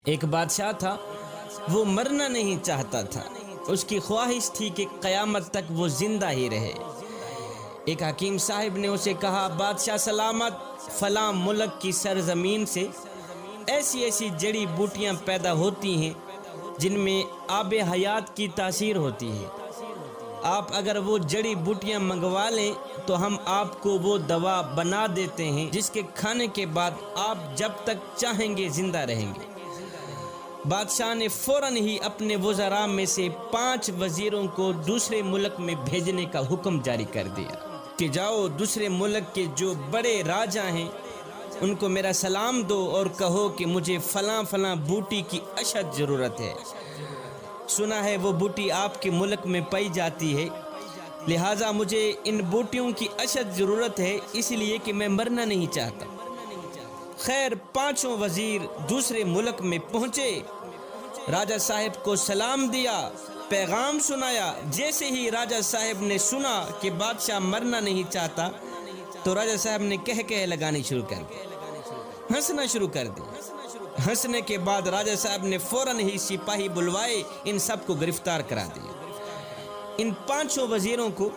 ایک بادشاہ تھا، وہ مرنا نہیں چاہتا تھا، اس کی خواہش تھی کہ قیامت تک وہ زندہ ہی رہے۔ ایک حکیم صاحب نے اسے کہا، بادشاہ سلامت، فلاں ملک کی سرزمین سے ایسی ایسی جڑی بوٹیاں پیدا ہوتی ہیں جن میں آب حیات کی تاثیر ہوتی ہے۔ آپ اگر وہ جڑی بوٹیاں منگوا لیں تو ہم آپ کو وہ دوا بنا دیتے ہیں جس کے کھانے کے بعد آپ جب تک چاہیں گے زندہ رہیں گے۔ بادشاہ نے فوراً ہی اپنے وزراء میں سے 5 وزیروں کو دوسرے ملک میں بھیجنے کا حکم جاری کر دیا کہ جاؤ دوسرے ملک کے جو بڑے راجا ہیں ان کو میرا سلام دو اور کہو کہ مجھے فلاں فلاں بوٹی کی اشد ضرورت ہے۔ سنا ہے وہ بوٹی آپ کے ملک میں پائی جاتی ہے، لہٰذا مجھے ان بوٹیوں کی اشد ضرورت ہے، اس لیے کہ میں مرنا نہیں چاہتا۔ خیر 5 وزیر دوسرے ملک میں پہنچے، راجہ صاحب کو سلام دیا، پیغام سنایا۔ جیسے ہی راجہ صاحب نے سنا کہ بادشاہ مرنا نہیں چاہتا تو راجہ صاحب نے کہہ لگانی شروع کر دی، ہنسنا شروع کر دی۔ ہنسنے کے بعد راجہ صاحب نے فوراً ہی سپاہی بلوائے، ان سب کو گرفتار کرا دیا۔ ان 5 وزیروں کو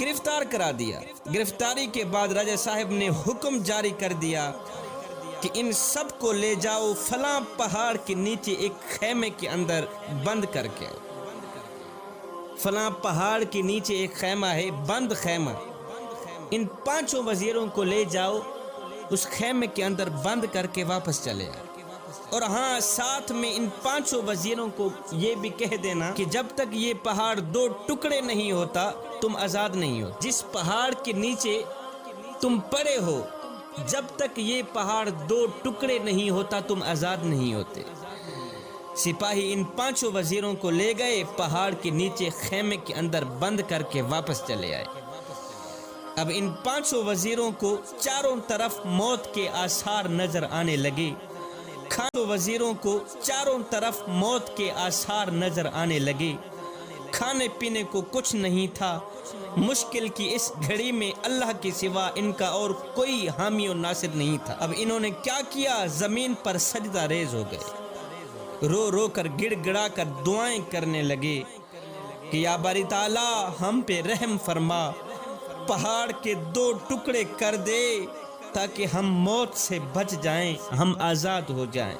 گرفتار کرا دیا۔ گرفتاری کے بعد راجہ صاحب نے حکم جاری کر دیا کہ ان سب کو لے جاؤ فلاں پہاڑ کے نیچے ایک خیمے کے اندر بند کر کے۔ فلاں پہاڑ کے نیچے ایک خیمہ ہے، بند خیمہ، ان 5 وزیروں کو لے جاؤ، اس خیمے کے اندر بند کر کے واپس چلے آئے۔ اور ہاں، ساتھ میں ان 5 وزیروں کو یہ بھی کہہ دینا کہ جب تک یہ پہاڑ 2 ٹکڑے نہیں ہوتا تم آزاد نہیں ہو۔ جس پہاڑ کے نیچے تم پڑے ہو، جب تک یہ پہاڑ 2 ٹکڑے نہیں ہوتا تم آزاد نہیں ہوتے۔ سپاہی ان 5 وزیروں کو لے گئے، پہاڑ کے نیچے خیمے کے اندر بند کر کے واپس چلے آئے۔ اب ان 5 وزیروں کو چاروں طرف موت کے آثار نظر آنے لگے۔ وزیروں کو چاروں طرف موت کے آثار نظر آنے لگے۔ کھانے پینے کو کچھ نہیں تھا۔ مشکل کی اس گھڑی میں اللہ کے سوا ان کا اور کوئی حامی و ناصر نہیں تھا۔ اب انہوں نے کیا کیا؟ زمین پر سجدہ ریز ہو گئے، رو رو کر گڑ گڑا کر دعائیں کرنے لگے کہ یا باری تعالیٰ ہم پہ رحم فرما، پہاڑ کے 2 ٹکڑے کر دے تاکہ ہم موت سے بچ جائیں، ہم آزاد ہو جائیں۔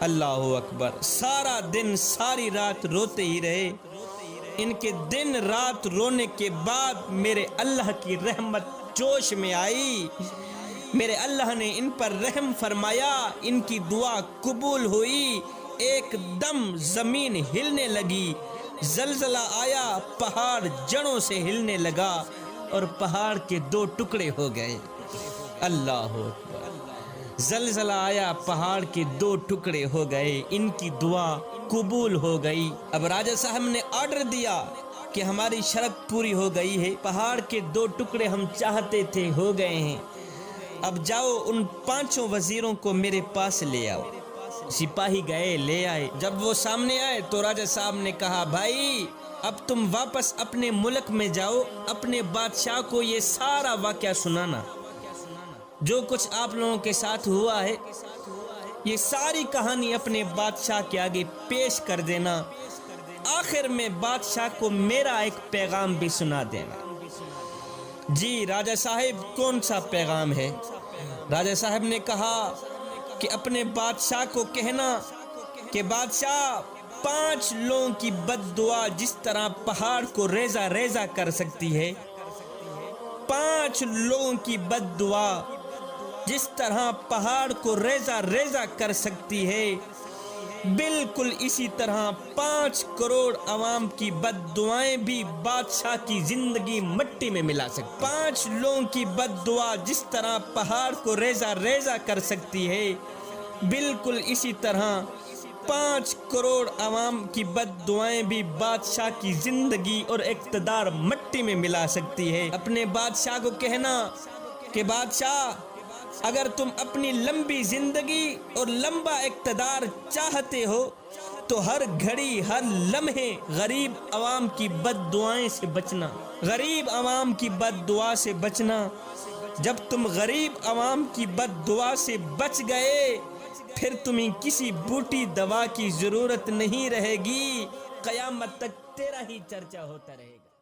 اللہ اکبر۔ سارا دن ساری رات روتے ہی رہے۔ ان کے دن رات رونے کے بعد میرے اللہ کی رحمت جوش میں آئی، میرے اللہ نے ان پر رحم فرمایا، ان کی دعا قبول ہوئی۔ ایک دم زمین ہلنے لگی، زلزلہ آیا، پہاڑ جڑوں سے ہلنے لگا اور پہاڑ کے 2 ٹکڑے ہو گئے۔ اللہ اکبر۔ زلزلہ آیا، پہاڑ کے 2 ٹکڑے ہو گئے، ان کی دعا قبول ہو گئی۔ اب راجہ صاحب نے آرڈر دیا کہ ہماری شرط پوری ہو گئی ہے، پہاڑ کے 2 ٹکڑے ہم چاہتے تھے ہو گئے ہیں، اب جاؤ ان 5 وزیروں کو میرے پاس لے آؤ۔ سپاہی گئے، لے آئے۔ جب وہ سامنے آئے تو راجہ صاحب نے کہا، بھائی اب تم واپس اپنے ملک میں جاؤ، اپنے بادشاہ کو یہ سارا واقعہ سنانا، جو کچھ آپ لوگوں کے ساتھ ہوا ہے، یہ ساری کہانی اپنے بادشاہ کے آگے پیش کر دینا، آخر میں بادشاہ کو میرا ایک پیغام بھی سنا دینا۔ جی راجہ صاحب، کون سا پیغام ہے؟ راجہ صاحب نے کہا کہ اپنے بادشاہ کو کہنا کہ بادشاہ 5 لوگوں کی بد دعا جس طرح پہاڑ کو ریزہ ریزہ کر سکتی ہے، 5 لوگوں کی بد دعا جس طرح پہاڑ کو ریزہ ریزہ کر سکتی ہے، بالکل اسی طرح 5 کروڑ عوام کی بد دعائیں بھی بادشاہ کی زندگی مٹی میں ملا سکتی۔ 5 لوگوں کی بد دعا جس طرح پہاڑ کو ریزہ ریزہ کر سکتی ہے، بالکل اسی طرح 5 کروڑ عوام کی بد دعائیں بھی بادشاہ کی زندگی اور اقتدار مٹی میں ملا سکتی ہے۔ اپنے بادشاہ کو کہنا کہ بادشاہ، اگر تم اپنی لمبی زندگی اور لمبا اقتدار چاہتے ہو تو ہر گھڑی ہر لمحے غریب عوام کی بد دعائیں سے بچنا، غریب عوام کی بد دعا سے بچنا۔ جب تم غریب عوام کی بد دعا سے بچ گئے پھر تمہیں کسی بوٹی دوا کی ضرورت نہیں رہے گی، قیامت تک تیرا ہی چرچا ہوتا رہے گا۔